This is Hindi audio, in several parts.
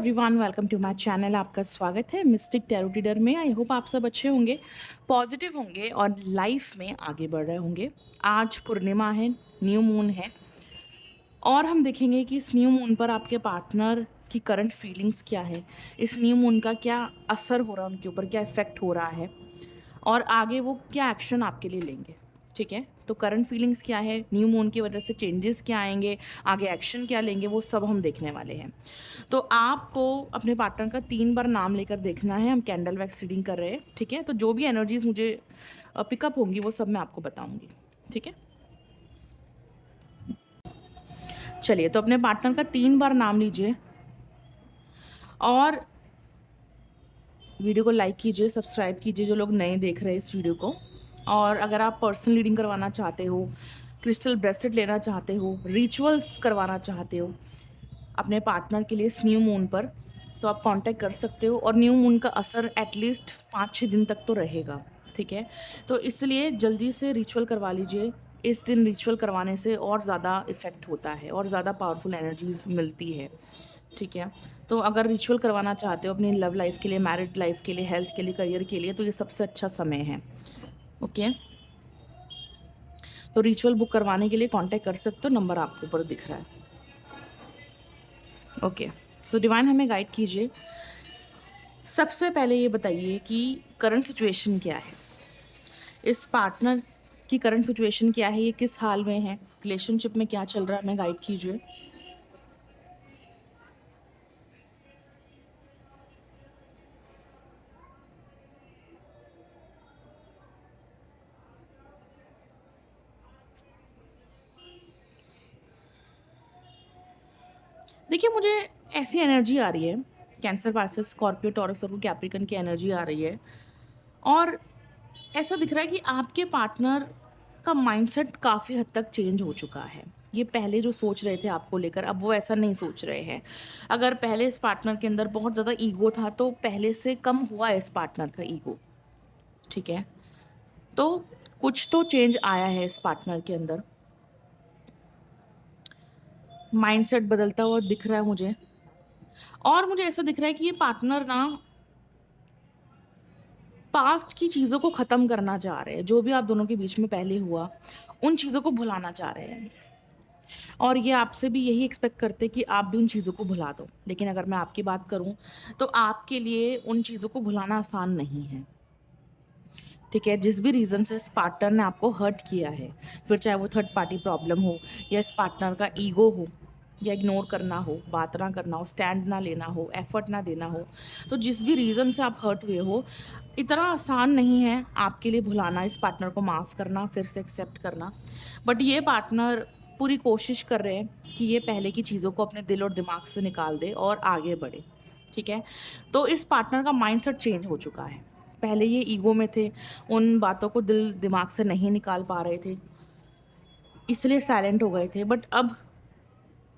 Everyone, welcome to my channel. आपका स्वागत है मिस्टिक टैरो रीडर में। आई होप आप सब अच्छे होंगे, पॉजिटिव होंगे और लाइफ में आगे बढ़ रहे होंगे। आज पूर्णिमा है, न्यू मून है और हम देखेंगे कि इस न्यू मून पर आपके पार्टनर की करंट फीलिंग्स क्या है, इस न्यू मून का क्या असर हो रहा है, उनके ऊपर क्या इफेक्ट हो रहा है और आगे वो क्या एक्शन आपके लिए लेंगे। ठीक है, तो करंट फीलिंग्स क्या है, न्यू मून की वजह से चेंजेस क्या आएंगे, आगे एक्शन क्या लेंगे, वो सब हम देखने वाले हैं। तो आपको अपने पार्टनर का 3 बार नाम लेकर देखना है। हम कैंडल वैक्स रीडिंग कर रहे हैं। ठीक है, तो जो भी एनर्जीज मुझे पिकअप होंगी वो सब मैं आपको बताऊंगी। ठीक है, चलिए, तो अपने पार्टनर का 3 बार नाम लीजिए और वीडियो को लाइक कीजिए, सब्सक्राइब कीजिए जो लोग नए देख रहे हैं इस वीडियो को। और अगर आप पर्सनल रीडिंग करवाना चाहते हो, क्रिस्टल ब्रेसलेट लेना चाहते हो, रिचुअल्स करवाना चाहते हो अपने पार्टनर के लिए इस न्यू मून पर, तो आप कांटेक्ट कर सकते हो। और न्यू मून का असर एटलीस्ट 5-6 दिन तक तो रहेगा। ठीक है, तो इसलिए जल्दी से रिचुअल करवा लीजिए। इस दिन रिचुअल करवाने से और ज़्यादा इफ़ेक्ट होता है और ज़्यादा पावरफुल एनर्जीज मिलती है। ठीक है, तो अगर रिचुअल करवाना चाहते हो अपनी लव लाइफ के लिए, मैरिड लाइफ के लिए, हेल्थ के लिए, करियर के लिए, तो ये सबसे अच्छा समय है। ओके, तो रिचुअल बुक करवाने के लिए कांटेक्ट कर सकते हो, नंबर आपको ऊपर दिख रहा है। ओके, सो डिवाइन हमें गाइड कीजिए। सबसे पहले ये बताइए कि करंट सिचुएशन क्या है, इस पार्टनर की करंट सिचुएशन क्या है, ये किस हाल में है, रिलेशनशिप में क्या चल रहा है, हमें गाइड कीजिए। देखिए, मुझे ऐसी एनर्जी आ रही है, कैंसर, पाइसेस, स्कॉर्पियो, टॉरस और कैप्रिकन की एनर्जी आ रही है। और ऐसा दिख रहा है कि आपके पार्टनर का माइंडसेट काफ़ी हद तक चेंज हो चुका है। ये पहले जो सोच रहे थे आपको लेकर, अब वो ऐसा नहीं सोच रहे हैं। अगर पहले इस पार्टनर के अंदर बहुत ज़्यादा ईगो था, तो पहले से कम हुआ है इस पार्टनर का ईगो। ठीक है, तो कुछ तो चेंज आया है इस पार्टनर के अंदर, माइंडसेट बदलता हुआ दिख रहा है मुझे। और मुझे ऐसा दिख रहा है कि ये पार्टनर ना पास्ट की चीज़ों को ख़त्म करना चाह रहे हैं। जो भी आप दोनों के बीच में पहले हुआ, उन चीज़ों को भुलाना चाह रहे हैं। और ये आपसे भी यही एक्सपेक्ट करते हैं कि आप भी उन चीज़ों को भुला दो। लेकिन अगर मैं आपकी बात करूँ, तो आपके लिए उन चीज़ों को भुलाना आसान नहीं है। ठीक है, जिस भी रीज़न से इस पार्टनर ने आपको हर्ट किया है, फिर चाहे वो थर्ड पार्टी प्रॉब्लम हो, या इस पार्टनर का ईगो हो, या इग्नोर करना हो, बात ना करना हो, स्टैंड ना लेना हो, एफर्ट ना देना हो, तो जिस भी रीज़न से आप हर्ट हुए हो, इतना आसान नहीं है आपके लिए भुलाना, इस पार्टनर को माफ़ करना, फिर से एक्सेप्ट करना। बट ये पार्टनर पूरी कोशिश कर रहे हैं कि ये पहले की चीज़ों को अपने दिल और दिमाग से निकाल दे और आगे बढ़े। ठीक है, तो इस पार्टनर का माइंडसेट चेंज हो चुका है। पहले ये ईगो में थे, उन बातों को दिल दिमाग से नहीं निकाल पा रहे थे, इसलिए साइलेंट हो गए थे। बट अब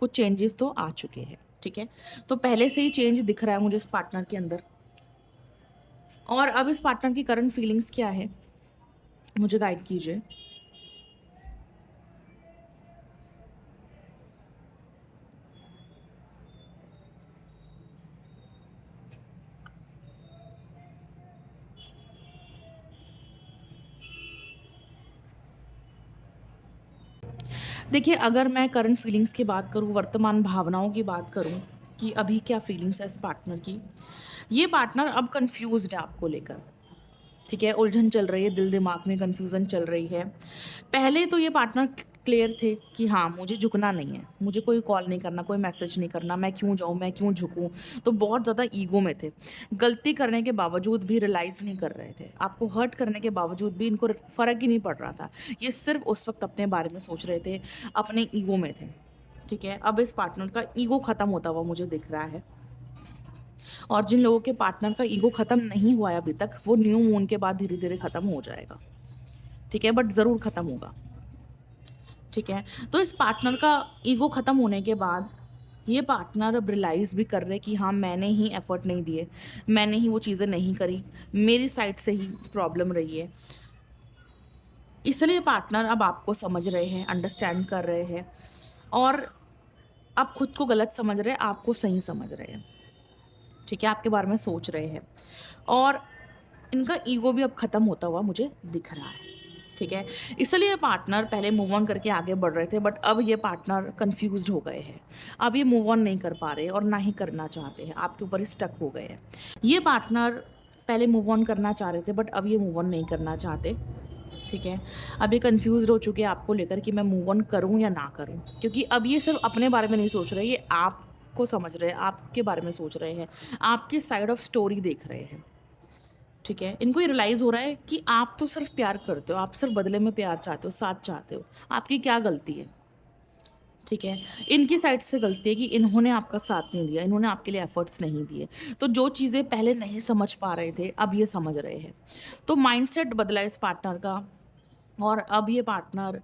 कुछ चेंजेस तो आ चुके हैं। ठीक है, तो पहले से ही चेंज दिख रहा है मुझे इस पार्टनर के अंदर। और अब इस पार्टनर की करंट फीलिंग्स क्या है, मुझे गाइड कीजिए। देखिए, अगर मैं करंट फीलिंग्स की बात करूँ, वर्तमान भावनाओं की बात करूँ कि अभी क्या फीलिंग्स है इस पार्टनर की, ये पार्टनर अब कन्फ्यूज़्ड है आपको लेकर। ठीक है, उलझन चल रही है, दिल दिमाग में कन्फ्यूज़न चल रही है। पहले तो ये पार्टनर क्लियर थे कि हाँ, मुझे झुकना नहीं है, मुझे कोई कॉल नहीं करना, कोई मैसेज नहीं करना, मैं क्यों जाऊँ, मैं क्यों झुकूँ? तो बहुत ज़्यादा ईगो में थे। गलती करने के बावजूद भी रियलाइज़ नहीं कर रहे थे। आपको हर्ट करने के बावजूद भी इनको फ़र्क ही नहीं पड़ रहा था। ये सिर्फ़ उस वक़्त अपने बारे में सोच रहे थे, अपने ईगो में थे। ठीक है, अब इस पार्टनर का ईगो ख़त्म होता हुआ मुझे दिख रहा है। और जिन लोगों के पार्टनर का ईगो ख़त्म नहीं हुआ है अभी तक, वो न्यू मून के बाद धीरे-धीरे ख़त्म हो जाएगा। ठीक है, बट ज़रूर ख़त्म होगा। ठीक है, तो इस पार्टनर का ईगो ख़त्म होने के बाद ये पार्टनर अब रियलाइज़ भी कर रहे हैं कि हाँ, मैंने ही एफ़र्ट नहीं दिए, मैंने ही वो चीज़ें नहीं करी, मेरी साइड से ही प्रॉब्लम रही है। इसलिए पार्टनर अब आपको समझ रहे हैं, अंडरस्टैंड कर रहे हैं और अब खुद को गलत समझ रहे हैं, आपको सही समझ रहे हैं। ठीक है, आपके बारे में सोच रहे हैं और इनका ईगो भी अब ख़त्म होता हुआ मुझे दिख रहा है। ठीक है, इसलिए ये पार्टनर पहले मूव ऑन करके आगे बढ़ रहे थे, बट अब ये पार्टनर कंफ्यूज्ड हो गए हैं। अब ये मूव ऑन नहीं कर पा रहे और ना ही करना चाहते हैं, आपके ऊपर ही स्टक हो गए हैं। ये पार्टनर पहले मूव ऑन करना चाह रहे थे, बट अब ये मूव ऑन नहीं करना चाहते। ठीक है, अब ये कन्फ्यूज़्ड हो चुके हैं आपको लेकर कि मैं मूव ऑन करूँ या ना करूँ, क्योंकि अब ये सिर्फ अपने बारे में नहीं सोच रहे, ये आपको समझ रहे हैं, आपके बारे में सोच रहे हैं, आपकी साइड ऑफ स्टोरी देख रहे हैं। ठीक है, इनको ये रियलाइज़ हो रहा है कि आप तो सिर्फ प्यार करते हो, आप सिर्फ बदले में प्यार चाहते हो, साथ चाहते हो, आपकी क्या गलती है? ठीक है, इनकी साइड से गलती है कि इन्होंने आपका साथ नहीं दिया, इन्होंने आपके लिए एफर्ट्स नहीं दिए। तो जो चीज़ें पहले नहीं समझ पा रहे थे, अब ये समझ रहे हैं। तो माइंडसेट बदला इस पार्टनर का और अब ये पार्टनर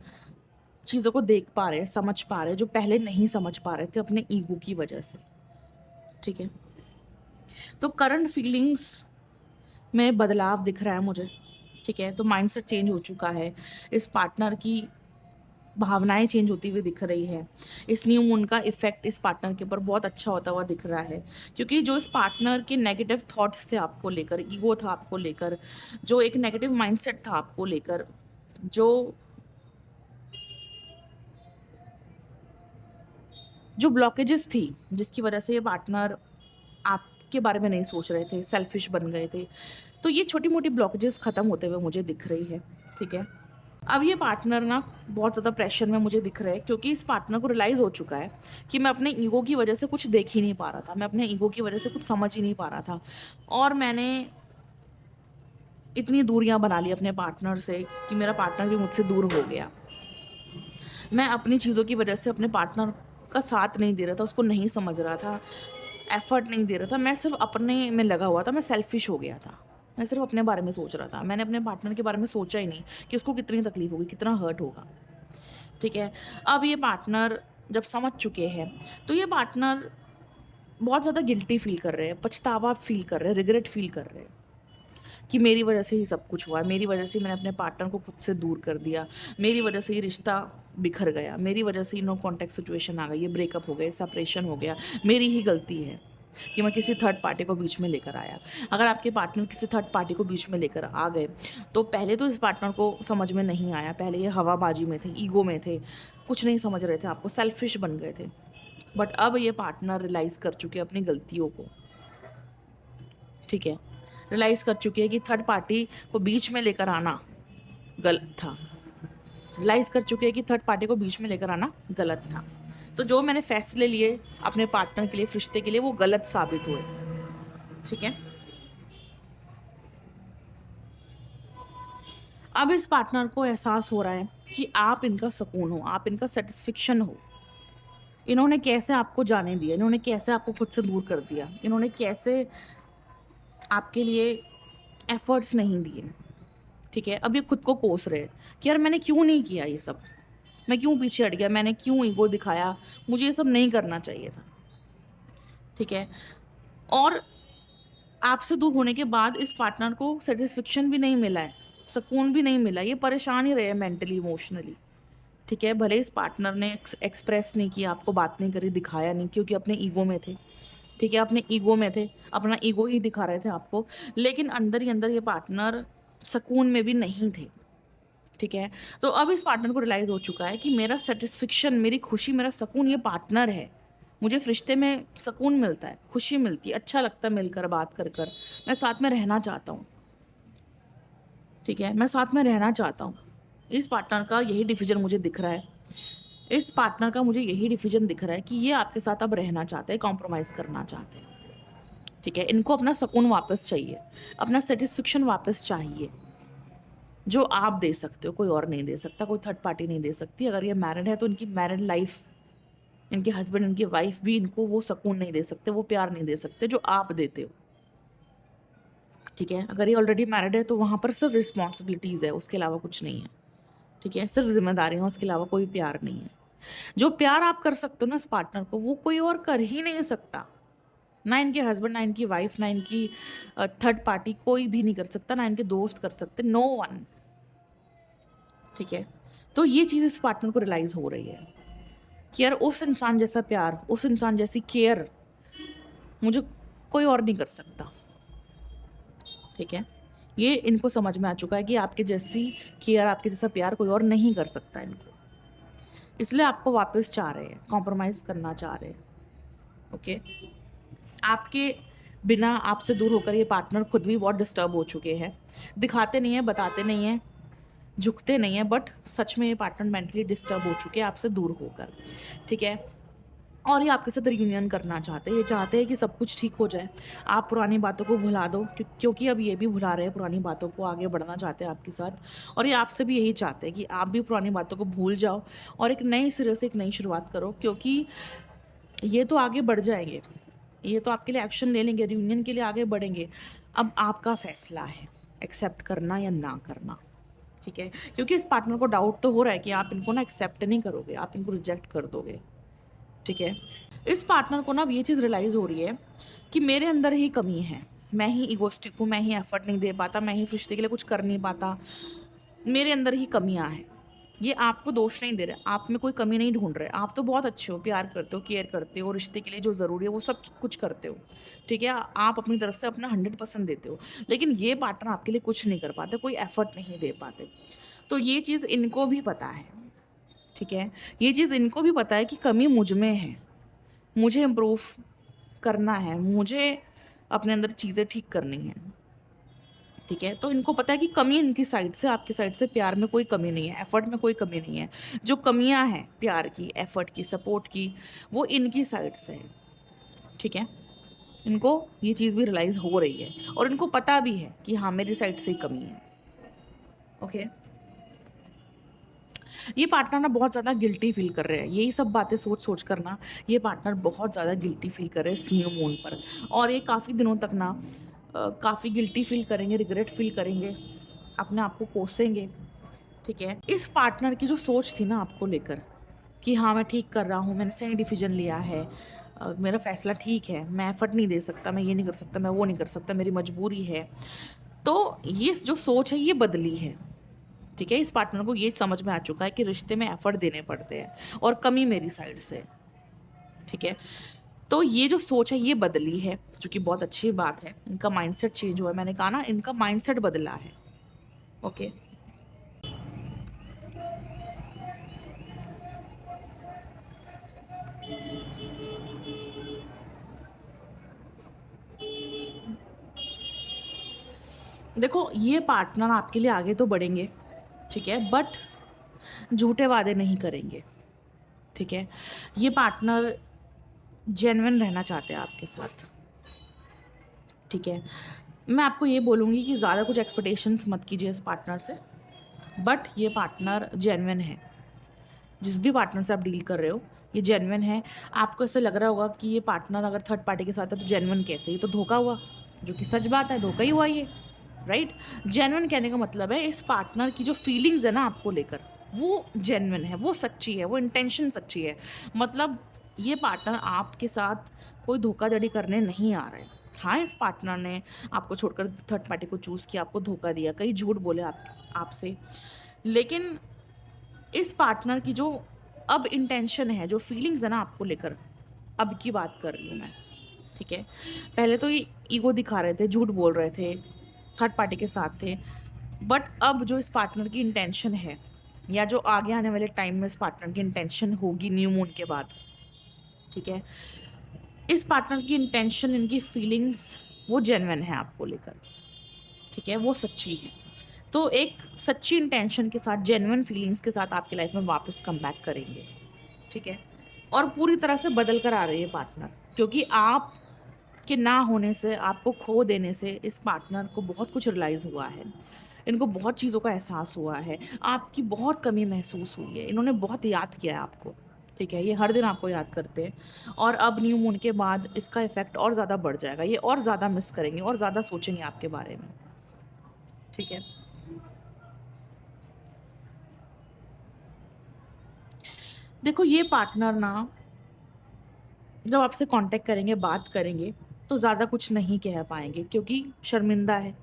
चीज़ों को देख पा रहे हैं, समझ पा रहे हैं, जो पहले नहीं समझ पा रहे थे अपने ईगो की वजह से। ठीक है, तो करंट फीलिंग्स में बदलाव दिख रहा है मुझे। ठीक है, तो माइंडसेट चेंज हो चुका है, इस पार्टनर की भावनाएं चेंज होती हुई दिख रही है। इस न्यू मून का इफेक्ट इस पार्टनर के ऊपर बहुत अच्छा होता हुआ दिख रहा है, क्योंकि जो इस पार्टनर के नेगेटिव थॉट्स थे आपको लेकर, ईगो था आपको लेकर, जो एक नेगेटिव माइंडसेट था आपको लेकर, जो जो ब्लॉकेजेस थी, जिसकी वजह से ये पार्टनर आपके बारे में नहीं सोच रहे थे, सेल्फिश बन गए थे, तो ये छोटी मोटी ब्लॉकेजेस ख़त्म होते हुए मुझे दिख रही है। ठीक है, अब ये पार्टनर ना बहुत ज़्यादा प्रेशर में मुझे दिख रहा है, क्योंकि इस पार्टनर को रियलाइज़ हो चुका है कि मैं अपने ईगो की वजह से कुछ देख ही नहीं पा रहा था, मैं अपने ईगो की वजह से कुछ समझ ही नहीं पा रहा था, और मैंने इतनी दूरियां बना ली अपने पार्टनर से कि मेरा पार्टनर भी मुझसे दूर हो गया। मैं अपनी चीज़ों की वजह से अपने पार्टनर का साथ नहीं दे रहा था, उसको नहीं समझ रहा था, एफर्ट नहीं दे रहा था, मैं सिर्फ अपने में लगा हुआ था, मैं सेल्फिश हो गया था, मैं सिर्फ अपने बारे में सोच रहा था, मैंने अपने पार्टनर के बारे में सोचा ही नहीं कि उसको कितनी तकलीफ होगी, कितना हर्ट होगा। ठीक है, अब ये पार्टनर जब समझ चुके हैं, तो ये पार्टनर बहुत ज़्यादा गिल्टी फील कर रहे हैं, पछतावा फील कर रहे हैं, रिग्रेट फील कर रहे हैं कि मेरी वजह से ही सब कुछ हुआ, मेरी वजह से मैंने अपने पार्टनर को खुद से दूर कर दिया, मेरी वजह से ये रिश्ता बिखर गया, मेरी वजह से नो कॉन्टैक्ट सिचुएशन आ गई, ये ब्रेकअप हो गया, सेपरेशन हो गया, मेरी ही गलती है कि मैं किसी थर्ड पार्टी को बीच में लेकर आया। अगर आपके पार्टनर किसी थर्ड पार्टी को बीच में लेकर आ गए, तो पहले तो इस पार्टनर को समझ में नहीं आया, पहले ये हवाबाजी में थे, ईगो में थे, कुछ नहीं समझ रहे थे, आपको सेल्फिश बन गए थे, बट अब ये पार्टनर रियलाइज़ कर चुके अपनी गलतियों को। ठीक है, रियलाइज़ कर चुकी है कि थर्ड पार्टी को बीच में लेकर आना गलत था, रियलाइज़ कर चुके हैं कि थर्ड पार्टी को बीच में लेकर आना गलत था। तो जो मैंने फैसले लिए अपने पार्टनर के लिए, रिश्ते के लिए, वो गलत साबित हुए। ठीक है, अब इस पार्टनर को एहसास हो रहा है कि आप इनका सुकून हो, आप इनका सेटिस्फिक्शन हो। इन्होंने कैसे आपको जाने दिया, इन्होंने कैसे आपको खुद से दूर कर दिया, इन्होंने कैसे आपके लिए एफर्ट्स नहीं दिए। ठीक है, अब ये खुद को कोस रहे हैं कि यार मैंने क्यों नहीं किया ये सब, मैं क्यों पीछे हट गया, मैंने क्यों ईगो दिखाया, मुझे ये सब नहीं करना चाहिए था। ठीक है, और आपसे दूर होने के बाद इस पार्टनर को सेटिस्फेक्शन भी नहीं मिला है, सुकून भी नहीं मिला, ये परेशान ही रहे मेंटली, इमोशनली। ठीक है, भले इस पार्टनर ने एक्सप्रेस नहीं किया, आपको बात नहीं करी, दिखाया नहीं, क्योंकि अपने ईगो में थे। ठीक है, अपने ईगो में थे, अपना ईगो ही दिखा रहे थे आपको, लेकिन अंदर ही अंदर ये पार्टनर सुकून में भी नहीं थे। ठीक है, तो अब इस पार्टनर को रियलाइज़ हो चुका है कि मेरा सेटिस्फिक्शन, मेरी खुशी, मेरा सुकून ये पार्टनर है। मुझे इस रिश्ते में सुकून मिलता है, खुशी मिलती है, अच्छा लगता है मिलकर, बात कर कर, मैं साथ में रहना चाहता हूँ। ठीक है, मैं साथ में रहना चाहता हूँ। इस पार्टनर का यही डिसीजन मुझे दिख रहा है, इस पार्टनर का मुझे यही डिसीजन दिख रहा है कि ये आपके साथ अब रहना चाहते हैं, कॉम्प्रोमाइज़ करना चाहते हैं। ठीक है, इनको अपना सुकून वापस चाहिए, अपना सेटिस्फिक्शन वापस चाहिए, जो आप दे सकते हो, कोई और नहीं दे सकता, कोई थर्ड पार्टी नहीं दे सकती। अगर ये मैरिड है तो इनकी मैरिड लाइफ, इनके हस्बैंड, इनकी वाइफ भी इनको वो सुकून नहीं दे सकते, वो प्यार नहीं दे सकते जो आप देते हो। ठीक है, अगर ये ऑलरेडी मैरिड है तो वहाँ पर सिर्फ रिस्पॉन्सिबिलिटीज़ है, उसके अलावा कुछ नहीं है। ठीक है, सिर्फ जिम्मेदारियाँ, उसके अलावा कोई प्यार नहीं है। जो प्यार आप कर सकते हो ना इस पार्टनर को, वो कोई और कर ही नहीं सकता। ना इनके हस्बैंड, ना इनकी वाइफ, ना इनकी थर्ड पार्टी, कोई भी नहीं कर सकता, ना इनके दोस्त कर सकते, नो वन। ठीक है, तो ये चीज़ इस पार्टनर को रियलाइज़ हो रही है कि यार उस इंसान जैसा प्यार, उस इंसान जैसी केयर मुझे कोई और नहीं कर सकता, ठीक है? ये इनको समझ में आ चुका है कि आपके जैसी केयर, आपके जैसा प्यार कोई और नहीं कर सकता इनको। इसलिए आपको वापस चाह रहे हैं, कॉम्प्रोमाइज़ करना चाह रहे हैं, ओके? आपके बिना, आपसे दूर होकर ये पार्टनर खुद भी बहुत डिस्टर्ब हो चुके हैं। दिखाते नहीं हैं, बताते नहीं हैं, झुकते नहीं हैं, बट सच में ये पार्टनर मेंटली डिस्टर्ब हो चुके हैं आपसे दूर होकर, ठीक है? और ये आपके साथ रियूनियन करना चाहते हैं। ये चाहते हैं कि सब कुछ ठीक हो जाए, आप पुरानी बातों को भुला दो, क्योंकि अब ये भी भुला रहे हैं पुरानी बातों को, आगे बढ़ना चाहते हैं आपके साथ। और ये आपसे भी यही चाहते हैं कि आप भी पुरानी बातों को भूल जाओ और एक नए सिरे से एक नई शुरुआत करो, क्योंकि ये तो आगे बढ़ जाएंगे, ये तो आपके लिए एक्शन ले लेंगे, रियूनियन के लिए आगे बढ़ेंगे। अब आपका फैसला है एक्सेप्ट करना या ना करना, ठीक है? क्योंकि इस पार्टनर को डाउट तो हो रहा है कि आप इनको ना एक्सेप्ट नहीं करोगे, आप इनको रिजेक्ट कर दोगे, ठीक है? इस पार्टनर को ना अब ये चीज़ रियलाइज़ हो रही है कि मेरे अंदर ही कमी है, मैं ही इगोस्टिक हूँ, मैं ही एफर्ट नहीं दे पाता, मैं ही रिश्ते के लिए कुछ कर नहीं पाता, मेरे अंदर ही कमियां हैं। ये आपको दोष नहीं दे रहे, आप में कोई कमी नहीं ढूंढ रहे, आप तो बहुत अच्छे हो, प्यार करते हो, केयर करते हो, रिश्ते के लिए जो ज़रूरी है वो सब कुछ करते हो, ठीक है? आप अपनी तरफ से अपना 100% देते हो, लेकिन ये पार्टनर आपके लिए कुछ नहीं कर पाते, कोई एफर्ट नहीं दे पाते। तो ये चीज़ इनको भी पता है, ठीक है? ये चीज़ इनको भी पता है कि कमी मुझ में है, मुझे इम्प्रूव करना है, मुझे अपने अंदर चीज़ें ठीक करनी हैं, ठीक है? तो इनको पता है कि कमी इनकी साइड से, आपकी साइड से प्यार में कोई कमी नहीं है, एफ़र्ट में कोई कमी नहीं है। जो कमियां हैं प्यार की, एफ़र्ट की, सपोर्ट की, वो इनकी साइड से है, ठीक है? इनको ये चीज़ भी रियलाइज़ हो रही है और इनको पता भी है कि हाँ, मेरी साइड से ही कमी है, ओके? ये पार्टनर ना बहुत ज़्यादा गिल्टी फील कर रहे हैं, यही सब बातें सोच सोच कर ना ये पार्टनर बहुत ज़्यादा गिल्टी फील कर रहे हैं इस न्यू मून पर। और ये काफ़ी दिनों तक ना काफ़ी गिल्टी फील करेंगे, रिग्रेट फील करेंगे, अपने आप को कोसेंगे, ठीक है? इस पार्टनर की जो सोच थी ना आपको लेकर कि हाँ, मैं ठीक कर रहा हूँ, मैंने सही डिसीजन लिया है, मेरा फैसला ठीक है, मैं एफर्ट नहीं दे सकता, मैं ये नहीं कर सकता, मैं वो नहीं कर सकता, मेरी मजबूरी है, तो ये जो सोच है ये बदली है, ठीक है? इस पार्टनर को ये समझ में आ चुका है कि रिश्ते में एफर्ट देने पड़ते हैं और कमी मेरी साइड से, ठीक है? तो ये जो सोच है ये बदली है, जो कि बहुत अच्छी बात है। इनका माइंडसेट चेंज हुआ है, मैंने कहा ना इनका माइंडसेट बदला है, ओके? देखो, ये पार्टनर आपके लिए आगे तो बढ़ेंगे, ठीक है? बट झूठे वादे नहीं करेंगे, ठीक है? ये पार्टनर जेन्युइन रहना चाहते हैं आपके साथ, ठीक है? मैं आपको ये बोलूँगी कि ज़्यादा कुछ एक्सपेक्टेशंस मत कीजिए इस पार्टनर से, बट ये पार्टनर जेन्युइन है। जिस भी पार्टनर से आप डील कर रहे हो, ये जेन्युइन है। आपको ऐसा लग रहा होगा कि ये पार्टनर अगर थर्ड पार्टी के साथ है तो जेन्युइन कैसे? ये तो धोखा हुआ, जो कि सच बात है, धोखा ही हुआ ये, राइट? जेन्युइन कहने का मतलब है इस पार्टनर की जो फीलिंग्स है ना आपको लेकर, वो जेन्युइन है, वो सच्ची है, वो इंटेंशन सच्ची है। मतलब ये पार्टनर आपके साथ कोई धोखाधड़ी करने नहीं आ रहा है। हाँ, इस पार्टनर ने आपको छोड़कर थर्ड पार्टी को चूज़ किया, आपको धोखा दिया, कई झूठ बोले आपसे, लेकिन इस पार्टनर की जो अब इंटेंशन है, जो फीलिंग्स है ना आपको लेकर, अब की बात कर रही हूँ मैं, ठीक है? पहले तो ये ईगो दिखा रहे थे, झूठ बोल रहे थे, थर्ड पार्टी के साथ थे, बट अब जो इस पार्टनर की इंटेंशन है या जो आगे आने वाले टाइम में इस पार्टनर की इंटेंशन होगी न्यू मून के बाद, ठीक है? इस पार्टनर की इंटेंशन, इनकी फीलिंग्स वो जेन्युइन है आपको लेकर, ठीक है? वो सच्ची है। तो एक सच्ची इंटेंशन के साथ, जेन्युइन फीलिंग्स के साथ आपकी लाइफ में वापस कम बैक करेंगे, ठीक है? और पूरी तरह से बदल कर आ रही है पार्टनर, क्योंकि आप के ना होने से, आपको खो देने से इस पार्टनर को बहुत कुछ रियलाइज़ हुआ है। इनको बहुत चीज़ों का एहसास हुआ है, आपकी बहुत कमी महसूस हुई है, इन्होंने बहुत याद किया है आपको, ठीक है? ये हर दिन आपको याद करते हैं और अब न्यू मून के बाद इसका इफ़ेक्ट और ज़्यादा बढ़ जाएगा, ये और ज़्यादा मिस करेंगे और ज़्यादा सोचेंगे आपके बारे में, ठीक है? देखो, ये पार्टनर ना जब आपसे कांटेक्ट करेंगे, बात करेंगे, तो ज़्यादा कुछ नहीं कह पाएँगे क्योंकि शर्मिंदा है,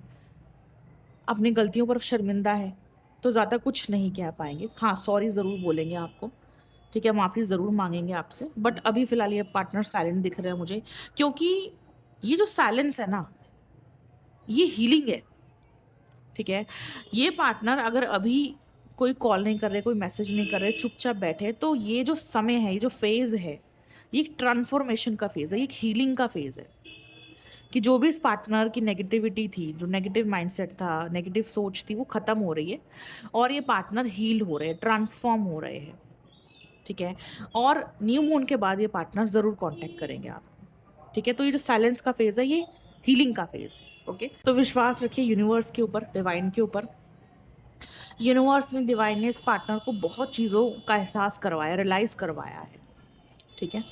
अपनी गलतियों पर शर्मिंदा है, तो ज़्यादा कुछ नहीं कह पाएँगे। हाँ, सॉरी ज़रूर बोलेंगे आपको, ठीक है? माफ़ी ज़रूर माँगेंगे आपसे, बट अभी फ़िलहाल ये पार्टनर साइलेंट दिख रहे हैं मुझे, क्योंकि ये जो साइलेंस है ना, ये हीलिंग है, ठीक है? ये पार्टनर अगर अभी कोई कॉल नहीं कर रहे, कोई मैसेज नहीं कर रहे, चुपचाप बैठे, तो ये जो समय है, ये जो फ़ेज़ है, ये एक ट्रांसफ़ॉर्मेशन का फ़ेज़ है, ये एक हीलिंग का फ़ेज़ है, कि जो भी इस पार्टनर की नेगेटिविटी थी, जो नेगेटिव माइंडसेट था, नेगेटिव सोच थी, वो ख़त्म हो रही है और ये पार्टनर हील हो रहे हैं, ट्रांसफ़ॉर्म हो रहे हैं, ठीक है? और न्यू मून के बाद ये पार्टनर ज़रूर कॉन्टैक्ट करेंगे आपको, ठीक है? तो ये जो साइलेंस का फ़ेज़ है, ये हीलिंग का फ़ेज़ है, ओके? तो विश्वास रखिए यूनिवर्स के ऊपर, डिवाइन के ऊपर। यूनिवर्स ने, डिवाइन ने इस पार्टनर को बहुत चीज़ों का एहसास करवाया, रियलाइज़ करवाया है, ठीक है?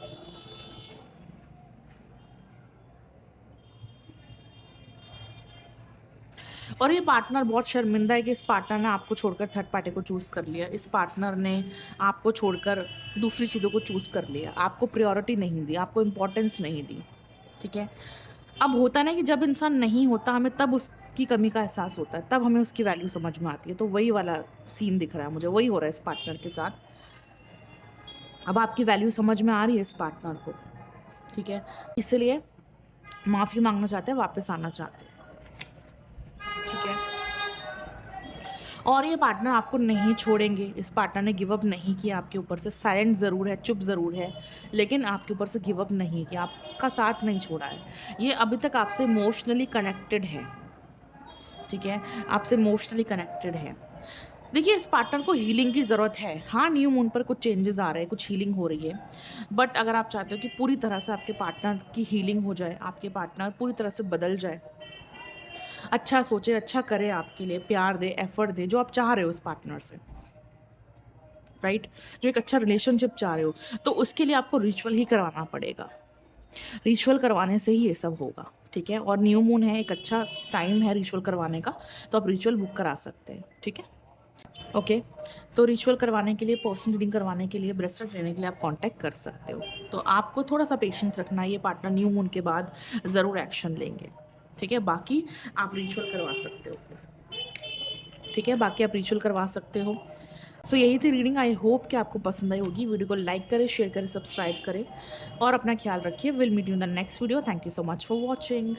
और ये पार्टनर बहुत शर्मिंदा है कि इस पार्टनर ने आपको छोड़कर थर्ड पार्टी को चूज़ कर लिया। इस पार्टनर ने आपको छोड़कर दूसरी चीज़ों को चूज़ कर लिया। आपको प्रायोरिटी नहीं दी, आपको इम्पोर्टेंस नहीं दी, ठीक है? अब होता है ना कि जब इंसान नहीं होता, हमें तब उसकी कमी का एहसास होता है, तब हमें उसकी वैल्यू समझ में आती है। तो वही वाला सीन दिख रहा है मुझे, वही हो रहा है इस पार्टनर के साथ। अब आपकी वैल्यू समझ में आ रही है इस पार्टनर को, ठीक है? इसलिए माफ़ी माँगना चाहते हैं, वापस आना चाहते हैं, ठीक है? और ये पार्टनर आपको नहीं छोड़ेंगे, इस पार्टनर ने गिव अप नहीं किया आपके ऊपर से, साइलेंट ज़रूर है, चुप ज़रूर है, लेकिन आपके ऊपर से गिव अप नहीं किया, आपका साथ नहीं छोड़ा है। ये अभी तक आपसे इमोशनली कनेक्टेड है, ठीक है? आपसे इमोशनली कनेक्टेड है। देखिए, इस पार्टनर को हीलिंग की ज़रूरत है। हाँ, न्यू मून पर कुछ चेंजेस आ रहे हैं, कुछ हीलिंग हो रही है। बट अगर आप चाहते हो कि पूरी तरह से आपके पार्टनर की हीलिंग हो जाए, आपके पार्टनर पूरी तरह से बदल जाए, अच्छा सोचे, अच्छा करे आपके लिए, प्यार दे, एफर्ट दे, जो आप चाह रहे हो इस पार्टनर से, राइट? जो एक अच्छा रिलेशनशिप चाह रहे हो, तो उसके लिए आपको रिचुअल ही करवाना पड़ेगा। रिचुअल करवाने से ही ये सब होगा, ठीक है? और न्यू मून है, एक अच्छा टाइम है रिचुअल करवाने का, तो आप रिचुअल बुक करा सकते हैं, ठीक है? ओके, तो रिचुअल करवाने के लिए, पर्सनल रीडिंग करवाने के लिए, ब्रेसलेट लेने के लिए आप कांटेक्ट कर सकते हो। तो आपको थोड़ा-सा पेशेंस रखना है, ये पार्टनर न्यू मून के बाद ज़रूर एक्शन लेंगे, ठीक है? बाकी आप रिचुअल करवा सकते हो, ठीक है? बाकी आप रिचुअल करवा सकते हो। सो यही थी रीडिंग, आई होप कि आपको पसंद आई होगी। वीडियो को लाइक करें, शेयर करें, सब्सक्राइब करें और अपना ख्याल रखिए। Will meet you in the next video. Thank you so much for watching.